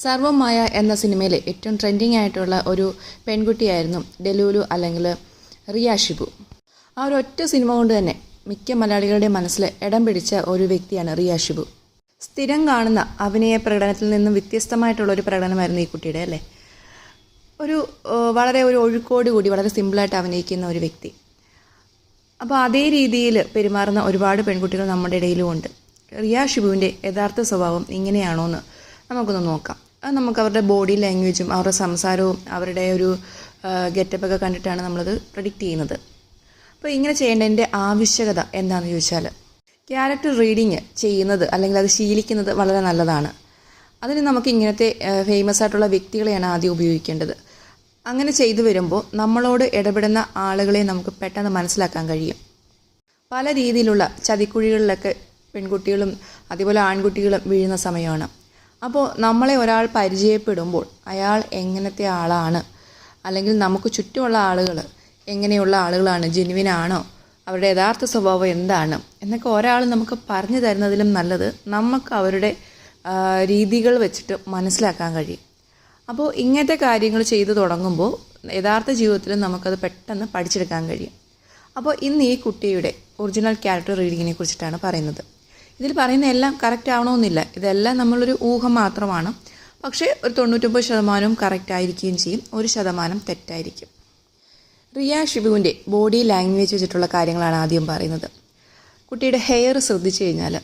സർവമായ എന്ന സിനിമയിലെ ഏറ്റവും ട്രെൻഡിങ് ആയിട്ടുള്ള ഒരു പെൺകുട്ടിയായിരുന്നു ഡെലൂലു അല്ലെങ്കിൽ റിയ ഷിബു. ആ ഒരു ഒറ്റ സിനിമ കൊണ്ട് തന്നെ മിക്ക മലയാളികളുടെ മനസ്സിൽ ഇടം പിടിച്ച ഒരു വ്യക്തിയാണ് റിയ ഷിബു. സ്ഥിരം കാണുന്ന അഭിനയ പ്രകടനത്തിൽ നിന്നും വ്യത്യസ്തമായിട്ടുള്ളൊരു പ്രകടനമായിരുന്നു ഈ കുട്ടിയുടെ അല്ലേ. വളരെ ഒഴുക്കോട് കൂടി വളരെ സിമ്പിളായിട്ട് അഭിനയിക്കുന്ന ഒരു വ്യക്തി. അപ്പോൾ അതേ രീതിയിൽ പെരുമാറുന്ന ഒരുപാട് പെൺകുട്ടികൾ നമ്മുടെ ഇടയിലും ഉണ്ട്. റിയ ഷിബുവിൻ്റെ യഥാർത്ഥ സ്വഭാവം ഇങ്ങനെയാണോ എന്ന് നമുക്കൊന്ന് നോക്കാം. അത് നമുക്ക് അവരുടെ ബോഡി ലാംഗ്വേജും അവരുടെ സംസാരവും അവരുടെ ഒരു ഗെറ്റപ്പൊക്കെ കണ്ടിട്ടാണ് നമ്മളത് പ്രെഡിക്റ്റ് ചെയ്യുന്നത്. അപ്പോൾ ഇങ്ങനെ ചെയ്യേണ്ടതിൻ്റെ ആവശ്യകത എന്താണെന്ന് ചോദിച്ചാൽ, ക്യാരക്ടർ റീഡിങ് ചെയ്യുന്നത് അല്ലെങ്കിൽ അത് ശീലിക്കുന്നത് വളരെ നല്ലതാണ്. അതിന് നമുക്ക് ഇങ്ങനത്തെ ഫേമസ് ആയിട്ടുള്ള വ്യക്തികളെയാണ് ആദ്യം ഉപയോഗിക്കേണ്ടത്. അങ്ങനെ ചെയ്തു വരുമ്പോൾ നമ്മളോട് ഇടപെടുന്ന ആളുകളെ നമുക്ക് പെട്ടെന്ന് മനസ്സിലാക്കാൻ കഴിയും. പല രീതിയിലുള്ള ചതിക്കുഴികളിലൊക്കെ പെൺകുട്ടികളും അതുപോലെ ആൺകുട്ടികളും വീഴുന്ന സമയമാണ്. അപ്പോൾ നമ്മളെ ഒരാൾ പരിചയപ്പെടുമ്പോൾ അയാൾ എങ്ങനത്തെ ആളാണ്, അല്ലെങ്കിൽ നമുക്ക് ചുറ്റുമുള്ള ആളുകൾ എങ്ങനെയുള്ള ആളുകളാണ്, ജെനുവിനാണോ, അവരുടെ യഥാർത്ഥ സ്വഭാവം എന്താണ് എന്നൊക്കെ ഒരാൾ നമുക്ക് പറഞ്ഞു തരുന്നതിലും നല്ലത് നമുക്ക് അവരുടെ രീതികൾ വെച്ചിട്ട് മനസ്സിലാക്കാൻ കഴിയും. അപ്പോൾ ഇങ്ങനത്തെ കാര്യങ്ങൾ ചെയ്തു തുടങ്ങുമ്പോൾ യഥാർത്ഥ ജീവിതത്തിൽ നമുക്കത് പെട്ടെന്ന് പഠിച്ചെടുക്കാൻ കഴിയും. അപ്പോൾ ഇന്ന് ഈ കുട്ടിയുടെ ഒറിജിനൽ ക്യാരക്ടർ റീഡിങ്ങിനെ കുറിച്ചിട്ടാണ് പറയുന്നത്. ഇതിൽ പറയുന്ന എല്ലാം കറക്റ്റ് ആവണമെന്നില്ല, ഇതെല്ലാം നമ്മളൊരു ഊഹം മാത്രമാണ്. പക്ഷേ ഒരു 99% കറക്റ്റ് ആയിരിക്കുകയും ചെയ്യും, 1% തെറ്റായിരിക്കും. റിയ ഷിബുവിൻ്റെ ബോഡി ലാംഗ്വേജ് വെച്ചിട്ടുള്ള കാര്യങ്ങളാണ് ആദ്യം പറയുന്നത്. കുട്ടിയുടെ ഹെയർ ശ്രദ്ധിച്ചു കഴിഞ്ഞാൽ